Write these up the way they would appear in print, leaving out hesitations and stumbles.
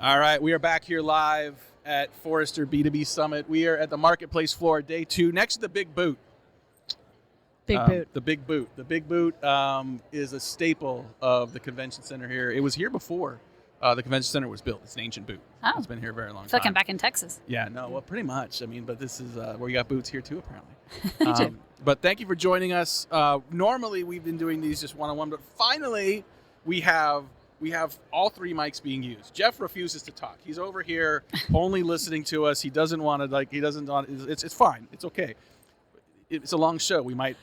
All right, we are back here live at Forrester B2B Summit. We are at the marketplace floor, day 2, next to the Big Boot. Big Boot. The Big Boot. The Big Boot is a staple of the convention center here. It was here before the convention center was built. It's an ancient boot. Oh. It's been here a very long time. I feel like I'm back in Texas. Yeah, no, well, pretty much. I mean, but this is where you got boots here too, apparently. But thank you for joining us. Normally, we've been doing these just one-on-one, but finally, we have all 3 mics being used. Jeff refuses to talk. He's over here only listening to us. He doesn't want to it's fine. It's okay. It's a long show. We might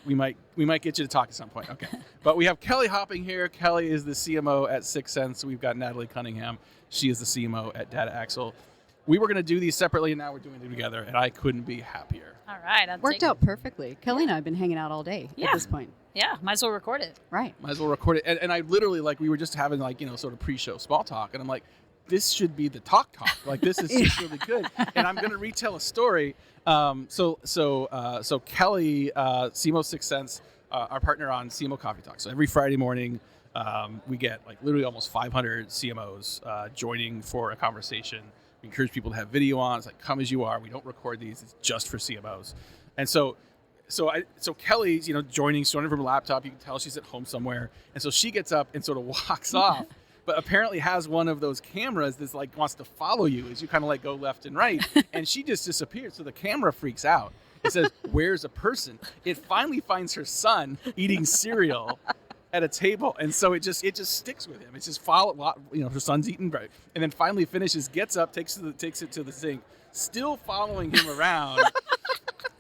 get you to talk at some point. Okay. But we have Kelly Hopping here. Kelly is the CMO at 6 Sense. We've got Natalie Cunningham. She is the CMO at Data Axle. We were going to do these separately, and now we're doing them together, and I couldn't be happier. All right. Worked out perfectly. Kelly and I have been hanging out all day at this point. Yeah, might as well record it. Right. Might as well record it. And I literally, we were just having, sort of pre-show small talk, and I'm like, this should be the talk. This is just really good. And I'm going to retell a story. So Kelly, CMO 6 Sense, our partner on CMO Coffee Talk. So every Friday morning, we get literally almost 500 CMOs joining for a conversation. We encourage people to have video on. It's come as you are. We don't record these. It's just for CMOs. And so Kelly's, joining from her laptop. You can tell she's at home somewhere. And so she gets up and sort of walks off, but apparently has one of those cameras that's wants to follow you as you kind of go left and right. And she just disappeared. So the camera freaks out. It says, "Where's a person?" It finally finds her son eating cereal at a table, and so it just sticks with him. It's just her son's eating bread, and then finally finishes, gets up, takes it to the sink, still following him around.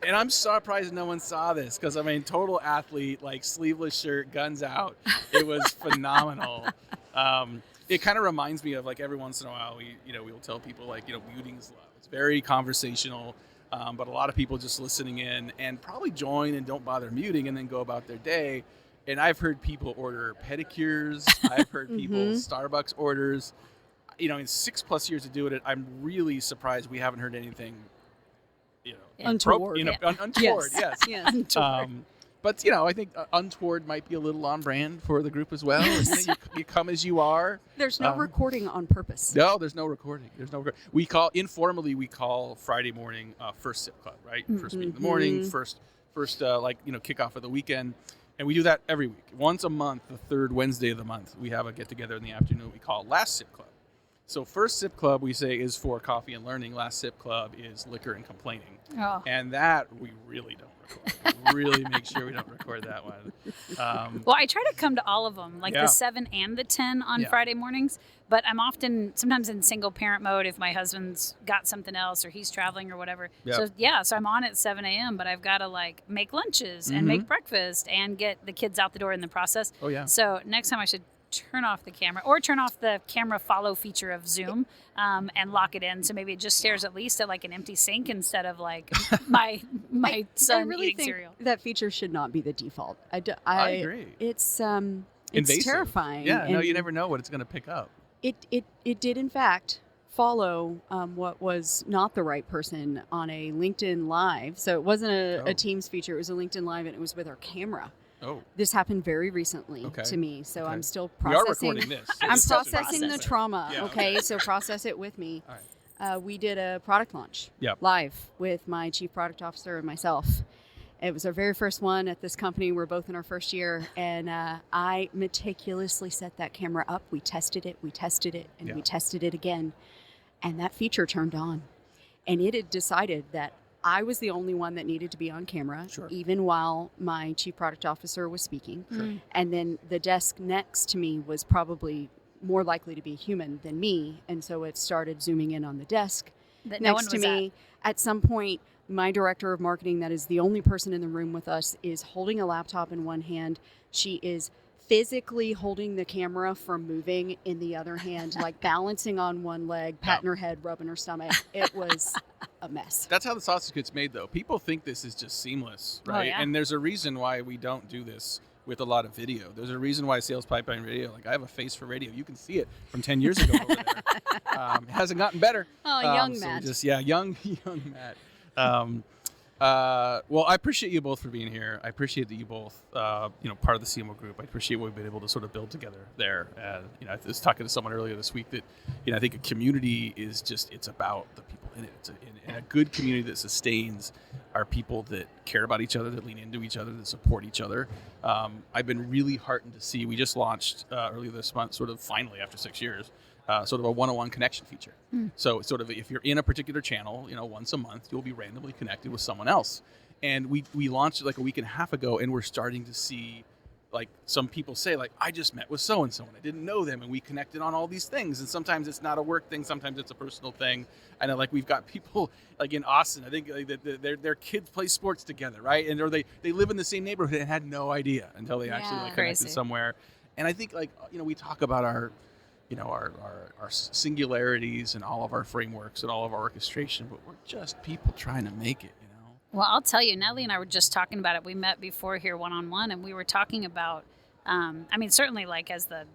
And I'm surprised no one saw this because total athlete, sleeveless shirt, guns out. It was phenomenal. It kind of reminds me of every once in a while we will tell people muting is love. It's very conversational, but a lot of people just listening in and probably join and don't bother muting and then go about their day. And I've heard people order pedicures. I've heard people Starbucks orders. In 6+ years of doing it, I'm really surprised we haven't heard anything. Untoward. Untoward. Yes. Yes. But I think untoward might be a little on brand for the group as well. You come as you are. There's no recording on purpose. No, there's no recording. We call Friday morning first sip club, right? First meeting in the morning, first kickoff of the weekend. And we do that every week. Once a month, the third Wednesday of the month, we have a get-together in the afternoon we call Last Sip Club. So first sip club, we say, is for coffee and learning. Last sip club is liquor and complaining. Oh. And that we really don't record. We really make sure we don't record that one. Well, I try to come to all of them, the 7 and the 10 on Friday mornings. But I'm sometimes in single parent mode if my husband's got something else or he's traveling or whatever. Yeah. So I'm on at 7 a.m., but I've got to make lunches and make breakfast and get the kids out the door in the process. Oh, yeah. So next time I should turn off the camera or turn off the camera follow feature of Zoom and lock it in. So maybe it just stares at least at an empty sink instead of my son I really eating think cereal. That feature should not be the default. I agree. It's invasive. Terrifying. Yeah, no, you never know what it's going to pick up. It did in fact follow what was not the right person on a LinkedIn Live. So it wasn't a Teams feature. It was a LinkedIn Live, and it was with our camera. Oh. This happened very recently to me, so I'm still processing. We are recording this. I'm processing the trauma. Yeah, okay, so process it with me. All right. We did a product launch live with my chief product officer and myself. It was our very first one at this company. We're both in our first year, and I meticulously set that camera up. We tested it, and we tested it again, and that feature turned on. And it had decided that I was the only one that needed to be on camera, even while my chief product officer was speaking. Sure. And then the desk next to me was probably more likely to be human than me, and so it started zooming in on the desk next to me. At some point, my director of marketing, that is the only person in the room with us, is holding a laptop in one hand. She is physically holding the camera from moving in the other hand, balancing on one leg, patting her head, rubbing her stomach. It was a mess. That's how the sausage gets made, though. People think this is just seamless, right? Oh, yeah. And there's a reason why we don't do this with a lot of video. There's a reason why sales pipeline radio, I have a face for radio. You can see it from 10 years ago over there. It hasn't gotten better. Oh, young Matt. Young Matt. Well, I appreciate you both for being here. I appreciate that you both, part of the CMO group. I appreciate what we've been able to sort of build together there. And, I was talking to someone earlier this week that, I think a community is it's about the people in it. And a good community that sustains are people that care about each other, that lean into each other, that support each other. I've been really heartened to see, we just launched earlier this month, sort of finally after 6 years, sort of a one-on-one connection feature. So sort of if you're in a particular channel, once a month, you'll be randomly connected with someone else. And we launched it like a week and a half ago, and we're starting to see like some people say like, I just met with so-and-so and I didn't know them, and we connected on all these things. And sometimes it's not a work thing. Sometimes it's a personal thing. I know like we've got people like in Austin, I think their kids play sports together, right? And or they live in the same neighborhood and had no idea until they actually like connected somewhere. And I think like, we talk about our singularities and all of our frameworks and all of our orchestration, but we're just people trying to make it, Well, I'll tell you, Natalie and I were just talking about it. We met before here one-on-one, and we were talking about, certainly like as the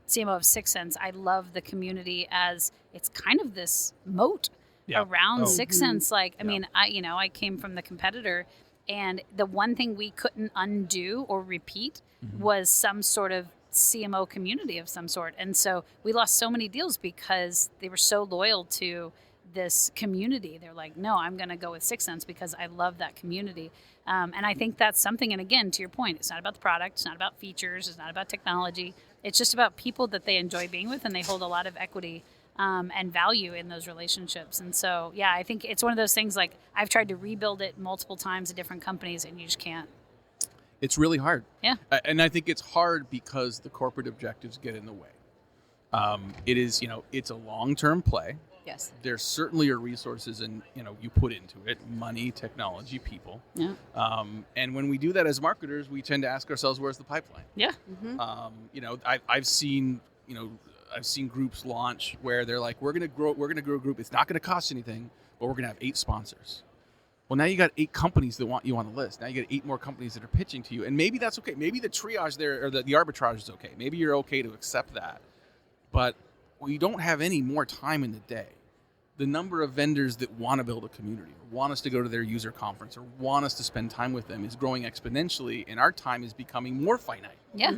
CMO of Sixth Sense, I love the community as it's kind of this moat around Sixth Sense. Like, I came from the competitor, and the one thing we couldn't undo or repeat was some sort of CMO community of some sort. And so we lost so many deals because they were so loyal to this community. They're like, no, I'm going to go with Sixth Sense because I love that community. And I think that's something, and again, to your point, it's not about the product, it's not about features, it's not about technology. It's just about people that they enjoy being with, and they hold a lot of equity and value in those relationships. And so, I think it's one of those things like I've tried to rebuild it multiple times at different companies, and you just can't. It's really hard. Yeah. And I think it's hard because the corporate objectives get in the way. It is, it's a long-term play. Yes. There certainly are resources and, you put into it, money, technology, people. Yeah. And when we do that as marketers, we tend to ask ourselves, where's the pipeline? Yeah. I've seen groups launch where they're like, we're going to grow a group. It's not going to cost anything, but we're going to have 8 sponsors. Well, now you got 8 companies that want you on the list. Now you got 8 more companies that are pitching to you. And maybe that's okay. Maybe the triage there or the arbitrage is okay. Maybe you're okay to accept that. But we don't have any more time in the day. The number of vendors that want to build a community or want us to go to their user conference or want us to spend time with them is growing exponentially, and our time is becoming more finite. Yeah.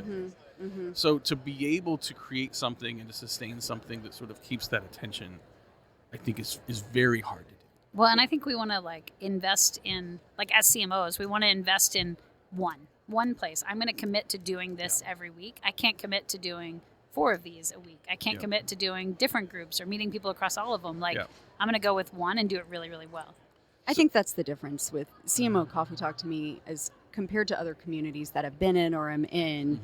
So to be able to create something and to sustain something that sort of keeps that attention, I think is very hard to do. Well, and I think we want to like invest in, like as CMOs, we want to invest in one place. I'm going to commit to doing this every week. I can't commit to doing 4 of these a week. I can't commit to doing different groups or meeting people across all of them. Like I'm going to go with one and do it really, really well. I think that's the difference with CMO Coffee Talk to me as compared to other communities that I've been in or am in.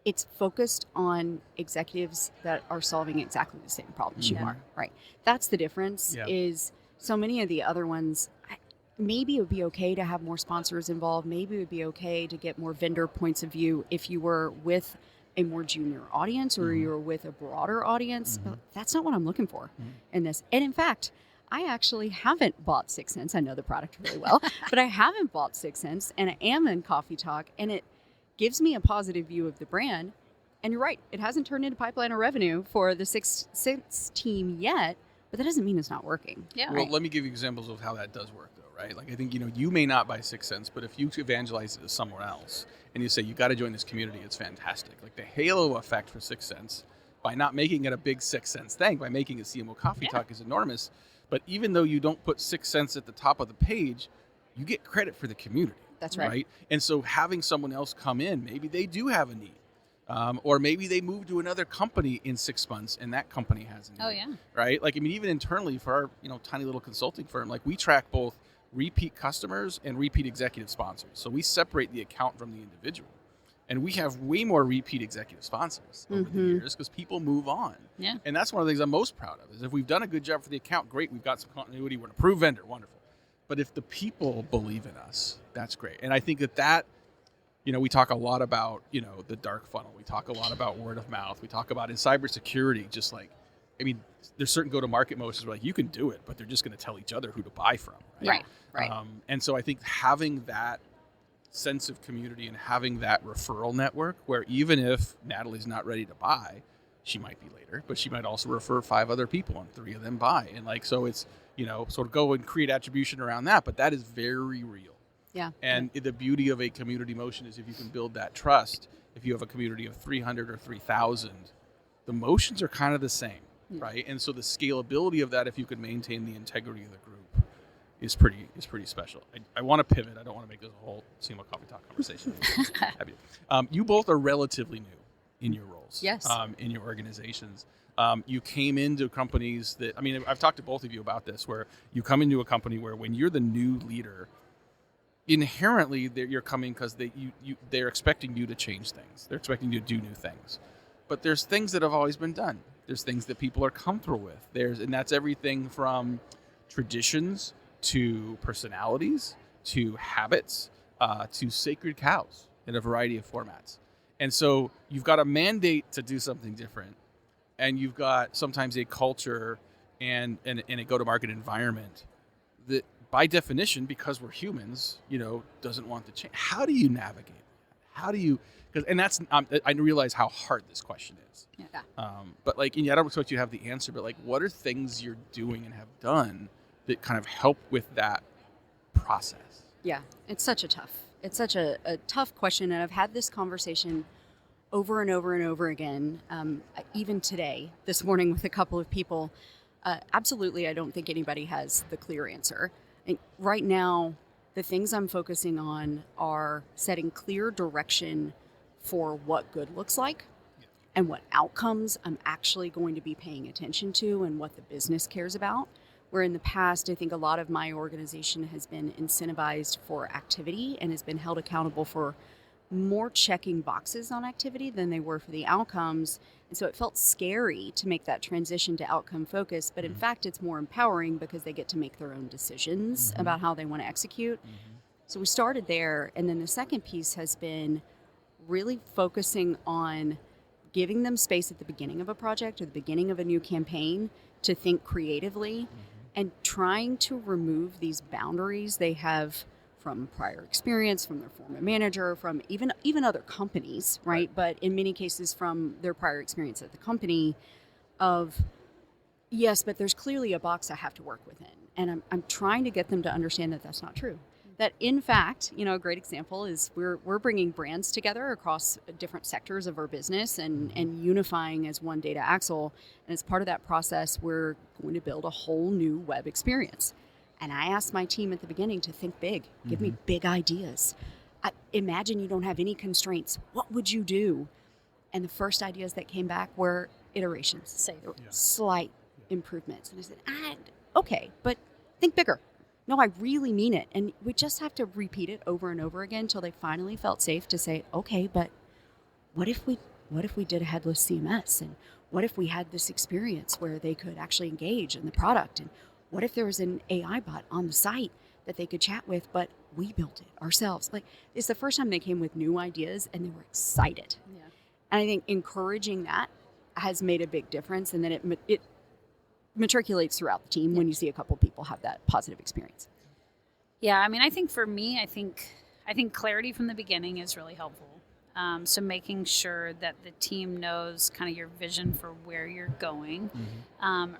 It's focused on executives that are solving exactly the same problems you are, right? That's the difference is so many of the other ones, maybe it would be okay to have more sponsors involved. Maybe it would be okay to get more vendor points of view if you were with a more junior audience or you're with a broader audience. But that's not what I'm looking for in this. And in fact, I actually haven't bought Sixth Sense. I know the product really well, but I haven't bought Sixth Sense, and I am in Coffee Talk, and it gives me a positive view of the brand. And you're right, it hasn't turned into pipeline or revenue for the Sixth Sense team yet, but that doesn't mean it's not working. Yeah. Well, let me give you examples of how that does work, though, right? Like I think, you may not buy Sixth Sense, but if you evangelize it to someone else and you say, you got to join this community, it's fantastic. Like the halo effect for Sixth Sense, by not making it a big Sixth Sense thing, by making it CMO Coffee Talk is enormous. But even though you don't put Sixth Sense at the top of the page, you get credit for the community. That's right. And so having someone else come in, maybe they do have a need. Or maybe they move to another company in 6 months and that company has a need. Oh, yeah. Right? Like, I mean, even internally for our, tiny little consulting firm, like we track both repeat customers and repeat executive sponsors. So we separate the account from the individual. And we have way more repeat executive sponsors over the years because people move on. Yeah. And that's one of the things I'm most proud of is if we've done a good job for the account, great, we've got some continuity, we're an approved vendor, wonderful. But if the people believe in us, that's great. And I think that we talk a lot about, the dark funnel. We talk a lot about word of mouth. We talk about in cybersecurity, just like, I mean, there's certain go-to-market motions where like you can do it, but they're just going to tell each other who to buy from. Right. And so I think having that sense of community and having that referral network where even if Natalie's not ready to buy, She might be later, but she might also refer 5 other people and 3 of them buy. And like, so it's, sort of go and create attribution around that, but that is very real. Yeah. And the beauty of a community motion is if you can build that trust, if you have a community of 300 or 3,000, the motions are kind of the same, right? And so the scalability of that, if you could maintain the integrity of the group, is pretty special. I want to pivot. I don't want to make this a whole CMO Coffee Talk conversation. You both are relatively new in your roles. Yes. In your organizations. You came into companies that, I've talked to both of you about this, where you come into a company where when you're the new leader, inherently you're coming because they're expecting you to change things. They're expecting you to do new things. But there's things that have always been done. There's things that people are comfortable with. And that's everything from traditions to personalities to habits to sacred cows in a variety of formats. And so you've got a mandate to do something different, and you've got sometimes a culture and a go-to-market environment that, by definition, because we're humans, doesn't want to change. How do you navigate? How do you? And that's I realize how hard this question is. Yeah. But I don't expect you to have the answer. But what are things you're doing and have done that kind of help with that process? Yeah, it's such a tough question, and I've had this conversation over and over and over again, even today, this morning with a couple of people. Absolutely, I don't think anybody has the clear answer. Right now, the things I'm focusing on are setting clear direction for what good looks like and what outcomes I'm actually going to be paying attention to and what the business cares about. Where in the past, I think a lot of my organization has been incentivized for activity and has been held accountable for more checking boxes on activity than they were for the outcomes. And so it felt scary to make that transition to outcome focus. But in fact, it's more empowering because they get to make their own decisions about how they want to execute. So we started there. And then the second piece has been really focusing on giving them space at the beginning of a project or the beginning of a new campaign to think creatively. And trying to remove these boundaries they have from prior experience, from their former manager, from even other companies, right? But in many cases from their prior experience at the company of, yes, but there's clearly a box I have to work within. And I'm trying to get them to understand that that's not true. That in fact, a great example is we're bringing brands together across different sectors of our business and unifying as one data axle. And as part of that process, we're going to build a whole new web experience. And I asked my team at the beginning to think big, give me big ideas. Imagine you don't have any constraints. What would you do? And the first ideas that came back were iterations, slight improvements. And I said, okay, but think bigger. No, I really mean it. And we just have to repeat it over and over again until they finally felt safe to say, okay, but what if we did a headless CMS? And what if we had this experience where they could actually engage in the product? And what if there was an AI bot on the site that they could chat with, but we built it ourselves? It's the first time they came with new ideas and they were excited. Yeah. And I think encouraging that has made a big difference. And then it matriculates throughout the team when you see a couple of people have that positive experience. Yeah, I think for me, I think clarity from the beginning is really helpful. So making sure that the team knows kind of your vision for where you're going,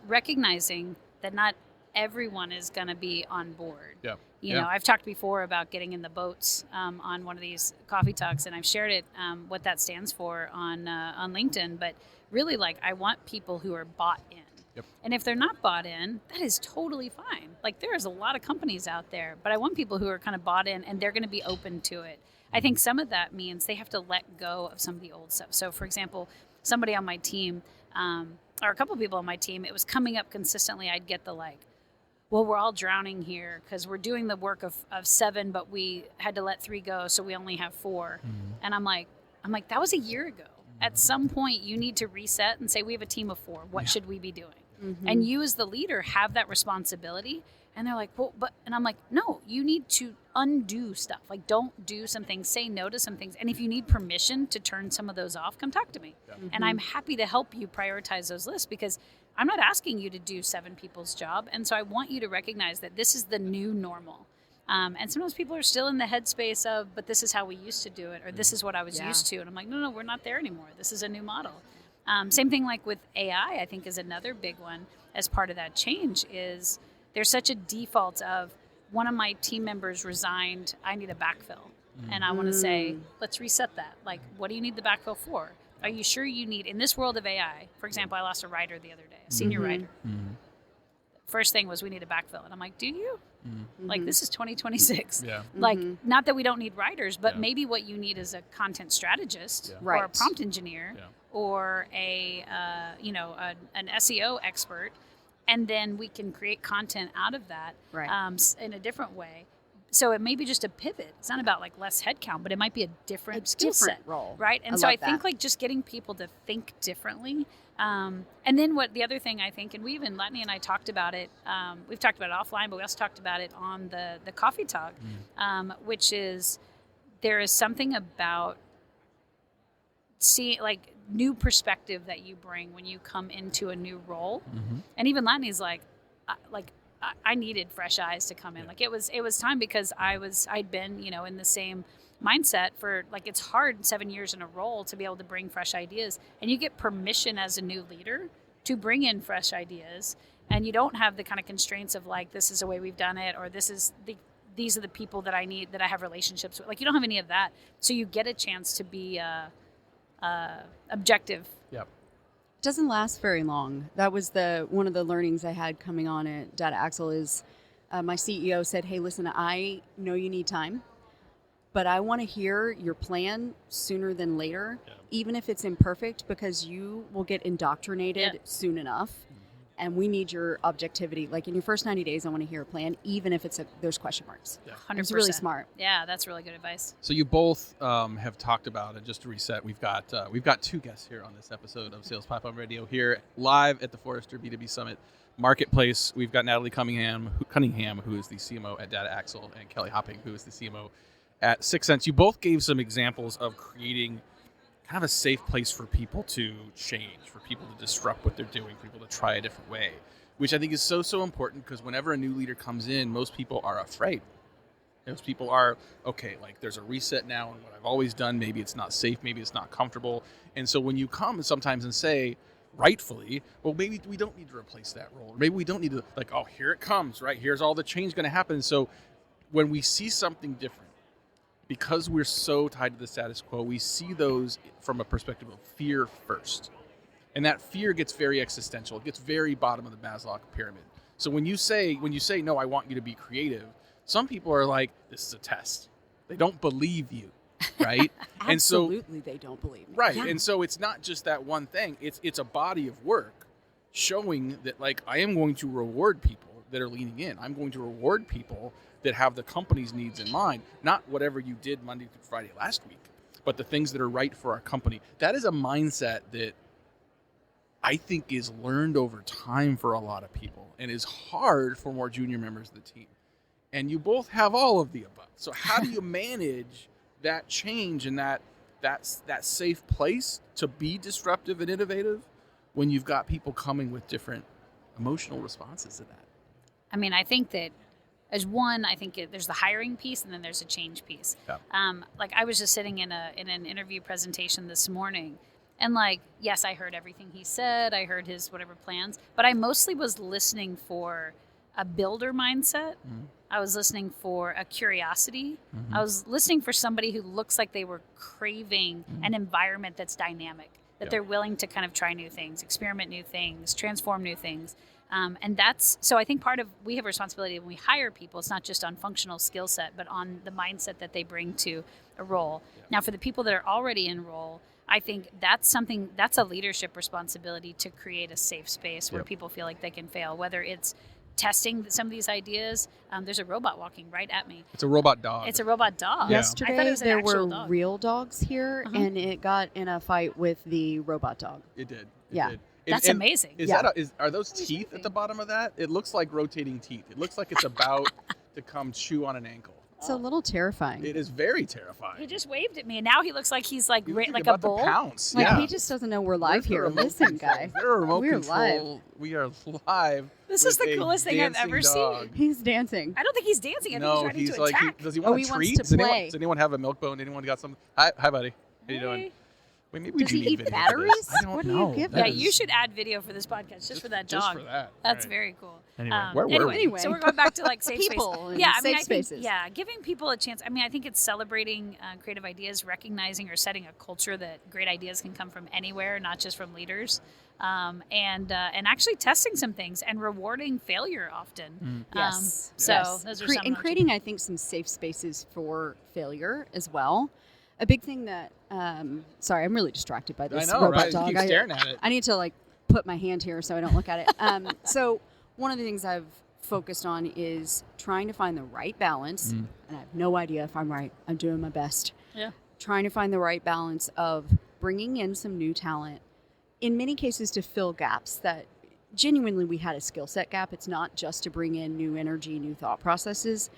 recognizing that not everyone is going to be on board. Yeah. You know, I've talked before about getting in the boats on one of these coffee talks, and I've shared it, what that stands for on LinkedIn. But really, I want people who are bought in. Yep. And if they're not bought in, that is totally fine. There's a lot of companies out there, but I want people who are kind of bought in and they're going to be open to it. I think some of that means they have to let go of some of the old stuff. So, for example, somebody on my team, or a couple of people on my team, it was coming up consistently. I'd get the well, we're all drowning here because we're doing the work of 7, but we had to let 3 go, so we only have 4. And I'm like, that was a year ago. At some point, you need to reset and say, we have a team of 4. What should we be doing? And you as the leader have that responsibility. And they're like, well, but, and I'm like, no, you need to undo stuff. Don't do some things, say no to some things. And if you need permission to turn some of those off, come talk to me. And I'm happy to help you prioritize those lists because I'm not asking you to do 7 people's job. And so I want you to recognize that this is the new normal. And sometimes people are still in the headspace of, but this is how we used to do it, or this is what I was used to. And I'm like, no, we're not there anymore. This is a new model. Same thing like with AI, I think is another big one as part of that change is there's such a default of one of my team members resigned, I need a backfill. And I want to say, let's reset that. Like, what do you need the backfill for? Are you sure you need, in this world of AI, for example, I lost a writer the other day, a senior writer. First thing was we need a backfill. And I'm like, do you? Like, this is 2026. Yeah. Like, not that we don't need writers, but maybe what you need is a content strategist or a prompt engineer or a, an SEO expert. And then we can create content out of that in a different way. So it may be just a pivot. It's not about like less headcount, but it might be a different skill set role, right? And I think like just getting people to think differently. And then what the other thing I think, and Latney and I talked about it. We've talked about it offline, but we also talked about it on the coffee talk, which is there is something about seeing like new perspective that you bring when you come into a new role. And even Latney's like I needed fresh eyes to come in. Like it was time because I'd been, in the same mindset for like, it's hard 7 years in a role to be able to bring fresh ideas, and you get permission as a new leader to bring in fresh ideas. And you don't have the kind of constraints of like, this is the way we've done it, or these are the people that I need, that I have relationships with. Like you don't have any of that. So you get a chance to be objective. Yep. Doesn't last very long. That was one of the learnings I had coming on at Data Axle is my CEO said, hey, listen, I know you need time, but I want to hear your plan sooner than later, even if it's imperfect, because you will get indoctrinated soon enough. And we need your objectivity. Like in your first 90 days, I want to hear a plan, even if there's question marks. 100%. It's really smart. Yeah, that's really good advice. So you both have talked about, and just to reset, we've got two guests here on this episode of Sales Pipeline Radio here live at the Forrester B2B Summit Marketplace. We've got Natalie Cunningham, who is the CMO at Data Axle, and Kelly Hopping, who is the CMO at 6 Sense. You both gave some examples of creating kind of a safe place for people to change, for people to disrupt what they're doing, for people to try a different way, which I think is so important, because whenever a new leader comes in, most people are afraid. Most people are, okay, like there's a reset now, and what I've always done, maybe it's not safe, maybe it's not comfortable. And so when you come sometimes and say, rightfully, well, maybe we don't need to replace that role. Or maybe we don't need to, like, oh, here it comes, right? Here's all the change going to happen. So when we see something different, because we're so tied to the status quo, we see those from a perspective of fear first. And that fear gets very existential. It gets very bottom of the Maslow pyramid. So when you say, no, I want you to be creative, some people are like, this is a test. They don't believe you, right? Absolutely, they don't believe me. Right, Yeah. and so it's not just that one thing. It's a body of work showing that, like, I am going to reward people that are leaning in. I'm going to reward people that have the company's needs in mind, not whatever you did Monday through Friday last week, but the things that are right for our company. That is a mindset that I think is learned over time for a lot of people and is hard for more junior members of the team. And you both have all of the above. So how do you manage that change and that safe place to be disruptive and innovative when you've got people coming with different emotional responses to that? I mean, I think that as one, I think there's the hiring piece, and then there's a change piece. Yeah. Like I was just sitting in an interview presentation this morning, and like, yes, I heard everything he said. I heard his whatever plans, but I mostly was listening for a builder mindset. Mm-hmm. I was listening for a curiosity. Mm-hmm. I was listening for somebody who looks like they were craving an environment that's dynamic, that they're willing to kind of try new things, experiment new things, transform new things. And that's, so I think we have a responsibility when we hire people. It's not just on functional skill set, but on the mindset that they bring to a role. Yeah. Now, for the people that are already in role, I think that's a leadership responsibility to create a safe space where people feel like they can fail, whether it's testing some of these ideas. There's a robot walking right at me. It's a robot dog. It's a robot dog. Yeah. Yesterday, I thought it was an there actual were dog. real dogs here, and it got in a fight with the robot dog. It did. Yeah. Did. That's amazing. Are those teeth at the bottom of that? It looks like rotating teeth. It looks like it's about to come chew on an ankle. It's a little terrifying. It is very terrifying. He just waved at me, and now he looks like he's like like a about bull. To pounce. Like, yeah. he just doesn't know we're live here. Listen, guy. There are remote We're control. live. We are live. This is the coolest thing I've ever seen. He's dancing. I don't think he's dancing. I think he's ready to attack. Does he want a he treat? wants to play. Does anyone have a milk bone? Anyone got something? Hi, buddy. How you doing? Wait, maybe we Does do he need eat video for batteries? this. I don't What do know. you give That Yeah, you is- should add video for this podcast just for that dog. Just for that. That's Right. very cool. Anyway, where were we? Anyway. So we're going back to like safe People spaces. and Yeah, I mean, safe I think, spaces. yeah, giving people a chance. I mean, I think it's celebrating creative ideas, recognizing or setting a culture that great ideas can come from anywhere, not just from leaders, and actually testing some things and rewarding failure often. Yes. So yes. those are Cre- some and of the- creating, I think, some safe spaces for failure as well. A big thing that, sorry, I'm really distracted by I this know, robot right? You dog. keep staring at it. I need to like put my hand here so I don't look at it. So one of the things I've focused on is trying to find the right balance, and I have no idea if I'm right. I'm doing my best. Yeah. Trying to find the right balance of bringing in some new talent, in many cases to fill gaps that genuinely we had a skill set gap. It's not just to bring in new energy, new thought processes,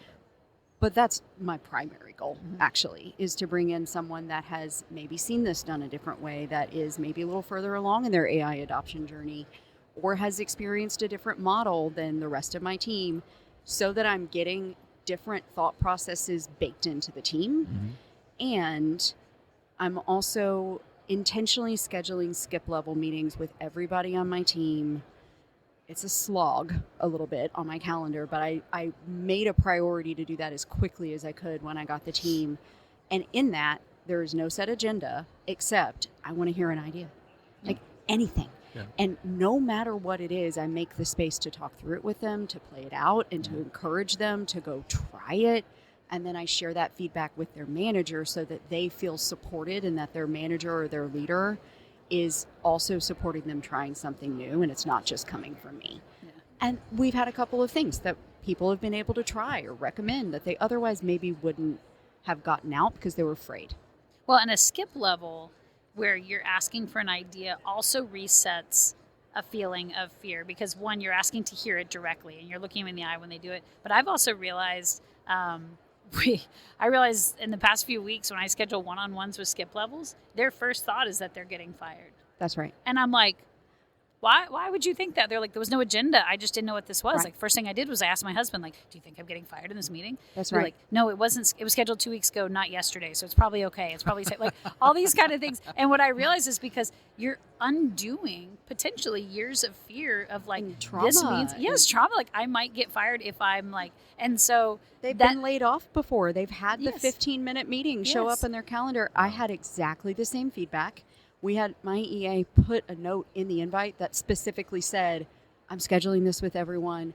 but that's my primary goal, actually, is to bring in someone that has maybe seen this done a different way, that is maybe a little further along in their AI adoption journey, or has experienced a different model than the rest of my team, so that I'm getting different thought processes baked into the team. And I'm also intentionally scheduling skip level meetings with everybody on my team. It's a slog a little bit on my calendar, but I made a priority to do that as quickly as I could when I got the team. And in that, there is no set agenda, except I want to hear an idea, like anything. Yeah. And no matter what it is, I make the space to talk through it with them, to play it out, and to encourage them to go try it. And then I share that feedback with their manager so that they feel supported and that their manager or their leader is also supporting them trying something new, and it's not just coming from me. Yeah. And we've had a couple of things that people have been able to try or recommend that they otherwise maybe wouldn't have gotten out because they were afraid. Well, and a skip level where you're asking for an idea also resets a feeling of fear, because one, you're asking to hear it directly and you're looking them in the eye when they do it. But I've also realized, I realized in the past few weeks when I schedule one-on-ones with skip levels, their first thought is that they're getting fired. That's right. And I'm like, why would you think that? They're like, there was no agenda. I just didn't know what this was. Right. Like, first thing I did was I asked my husband, like, do you think I'm getting fired in this meeting? That's They're right. like, no, it wasn't. It was scheduled 2 weeks ago, not yesterday. So it's probably okay. It's probably safe. Like all these kind of things. And what I realize is because you're undoing potentially years of fear of like, And this trauma. means, yes, trauma. Like I might get fired if I'm like, and so They've that, been laid off before. They've had the Yes. 15-minute meeting show Yes. up in their calendar. I had exactly the same feedback. We had my EA put a note in the invite that specifically said, I'm scheduling this with everyone.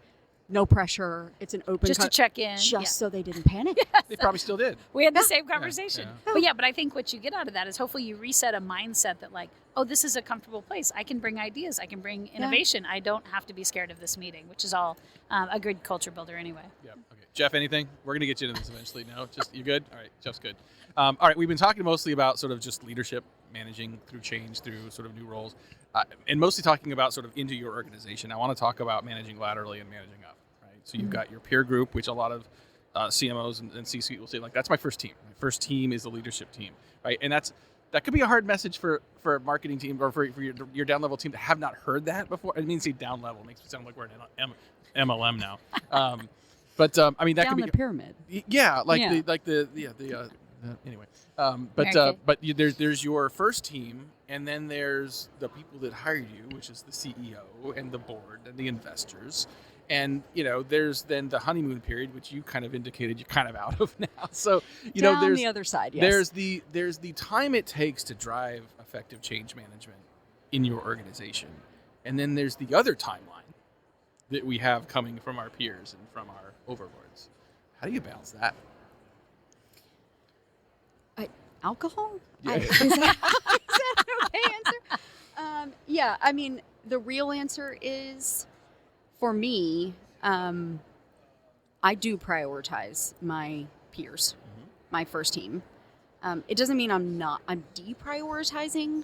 No pressure. It's an open just to check in. just Yeah. so they didn't panic. They probably still did. We had the Yeah. same conversation. yeah. But I think what you get out of that is hopefully you reset a mindset that like, oh, this is a comfortable place. I can bring ideas. I can bring innovation. I don't have to be scared of this meeting, which is all a good culture builder anyway. Yeah. Okay. Jeff, anything? We're going to get you into this eventually. No? Just, you good? All right. Jeff's good. All right. We've been talking mostly about sort of just leadership, managing through change, through sort of new roles, and mostly talking about sort of into your organization. I want to talk about managing laterally and managing up, right? So you've got your peer group, which a lot of CMOs and C-suite will say, like, that's my first team. My first team is the leadership team, right? And that could be a hard message for a marketing team or for your down level team to have not heard that before. I mean, say down level makes me sound like we're an MLM now. But I mean, that Down could the be pyramid. yeah, like Yeah. anyway. Mary But there's your first team, and then there's the people that hired you, which is the CEO and the board and the investors. And, there's then the honeymoon period, which you kind of indicated you're kind of out of now. So, Down there's the other side, yes. there's the time it takes to drive effective change management in your organization. And then there's the other timeline that we have coming from our peers and from our overlords. How do you balance that? Alcohol? Yeah. Is that an okay answer? Yeah, I mean, the real answer is, for me, I do prioritize my peers, my first team. It doesn't mean I'm deprioritizing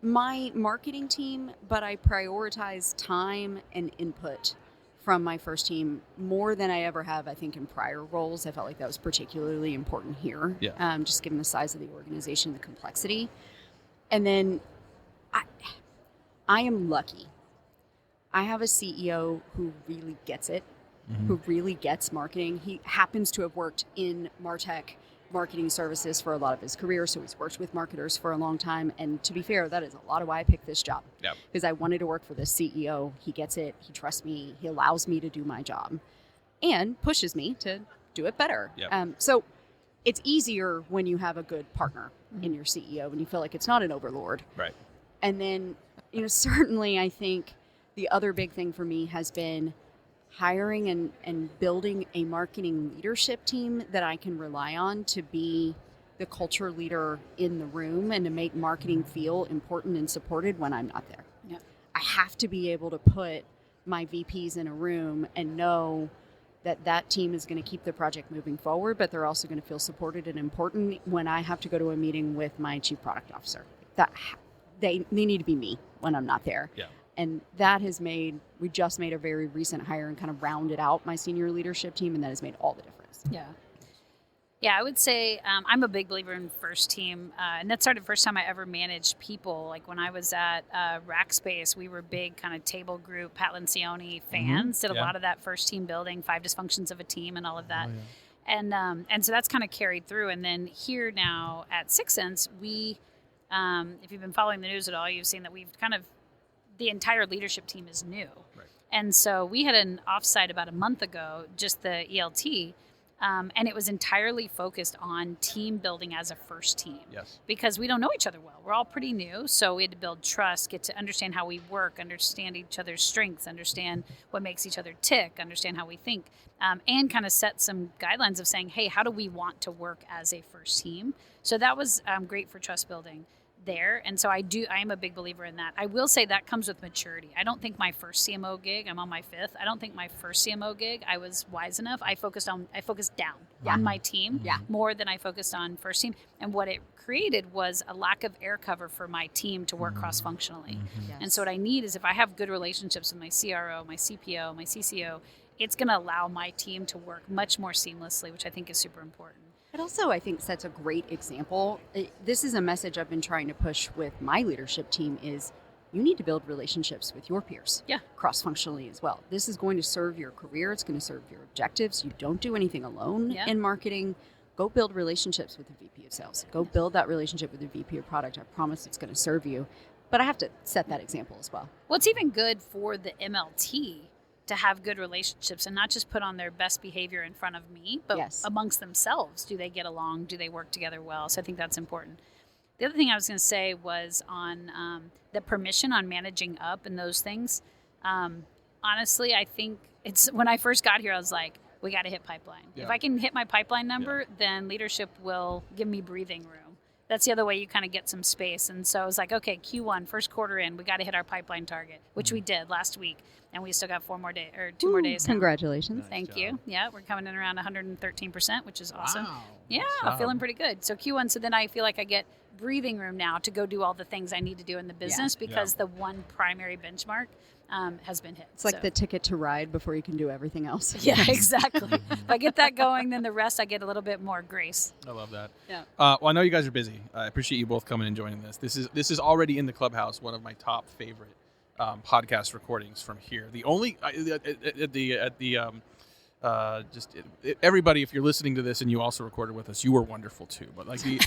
my marketing team, but I prioritize time and input from my first team more than I ever have, I think, in prior roles. I felt like that was particularly important here, just given the size of the organization, the complexity. And then I am lucky. I have a CEO who really gets it, who really gets marketing. He happens to have worked in MarTech marketing services for a lot of his career, so he's worked with marketers for a long time. And to be fair, that is a lot of why I picked this job. Yep. Because I wanted to work for this CEO. He gets it. He trusts me. He allows me to do my job and pushes me to do it better. Yep. So it's easier when you have a good partner in your CEO and you feel like it's not an overlord. Right. And then, certainly I think the other big thing for me has been hiring and building a marketing leadership team that I can rely on to be the culture leader in the room and to make marketing feel important and supported when I'm not there. Yeah. I have to be able to put my VPs in a room and know that team is going to keep the project moving forward, but they're also going to feel supported and important when I have to go to a meeting with my chief product officer. That they need to be me when I'm not there. Yeah. And that has we just made a very recent hire and kind of rounded out my senior leadership team, and that has made all the difference. Yeah. Yeah, I would say I'm a big believer in first team. And that started the first time I ever managed people. Like when I was at Rackspace, we were big kind of table group, Pat Lencioni fans, did a lot of that first team building, 5 dysfunctions of a team and all of that. Oh, yeah. And so that's kind of carried through. And then here now at Sixth Sense, we, if you've been following the news at all, you've seen that we've kind of, the entire leadership team is new. Right. And so we had an offsite about a month ago, just the ELT, and it was entirely focused on team building as a first team. Yes. Because we don't know each other well. We're all pretty new, so we had to build trust, get to understand how we work, understand each other's strengths, understand what makes each other tick, understand how we think, and kind of set some guidelines of saying, hey, how do we want to work as a first team? So that was great for trust building there. And so I am a big believer in that. I will say that comes with maturity. I don't think my first CMO gig, I'm on my 5th. I don't think my first CMO gig, I was wise enough. I focused down on my team more than I focused on first team. And what it created was a lack of air cover for my team to work cross-functionally. Yes. And so what I need is if I have good relationships with my CRO, my CPO, my CCO, it's going to allow my team to work much more seamlessly, which I think is super important. It also, I think, sets a great example. This is a message I've been trying to push with my leadership team is you need to build relationships with your peers cross-functionally as well. This is going to serve your career. It's going to serve your objectives. You don't do anything alone in marketing. Go build relationships with the VP of sales. Go build that relationship with the VP of product. I promise it's going to serve you. But I have to set that example as well. Well, it's even good for the MLT to have good relationships and not just put on their best behavior in front of me, but amongst themselves. Do they get along? Do they work together well? So I think that's important. The other thing I was going to say was on the permission on managing up and those things. Honestly, I think it's when I first got here, I was like, we got to hit pipeline. Yeah. If I can hit my pipeline number, then leadership will give me breathing room. That's the other way you kind of get some space. And so I was like, okay, Q1, first quarter in, we got to hit our pipeline target, which we did last week. And we still got 2 more days. Congratulations. Nice Thank you. Yeah, we're coming in around 113%, which is awesome. Wow. Yeah, I'm feeling pretty good. So Q1, so then I feel like I get breathing room now to go do all the things I need to do in the business because the one primary benchmark has been hit. It's like the ticket to ride before you can do everything else. Yeah, exactly. If I get that going, then the rest I get a little bit more grace. I love that. Yeah. Well, I know you guys are busy. I appreciate you both coming and joining this. This is already in the clubhouse, one of my top favorite podcast recordings from here. The only everybody, if you're listening to this and you also recorded with us, you were wonderful too. But like I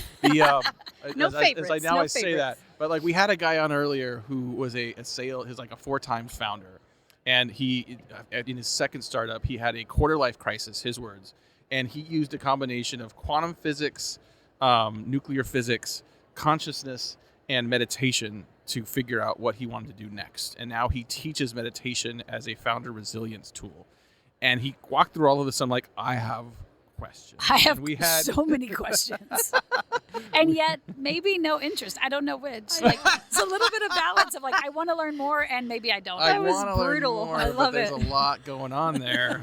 say that, but like we had a guy on earlier who was a 4-time founder, and he in his second startup he had a quarter life crisis, his words, and he used a combination of quantum physics, nuclear physics, consciousness, and meditation to figure out what he wanted to do next. And now he teaches meditation as a founder resilience tool. And he walked through all of this. I'm like, I have questions. I have so many questions. And yet maybe no interest. I don't know which. Like, it's a little bit of balance of like, I want to learn more and maybe I don't. That was brutal. I love it. There's a lot going on there.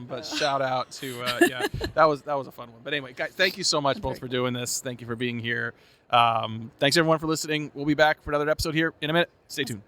But shout out to, that was a fun one. But anyway, guys, thank you so much both for doing this. Thank you for being here. Thanks everyone for listening. We'll be back for another episode here in a minute. Stay tuned.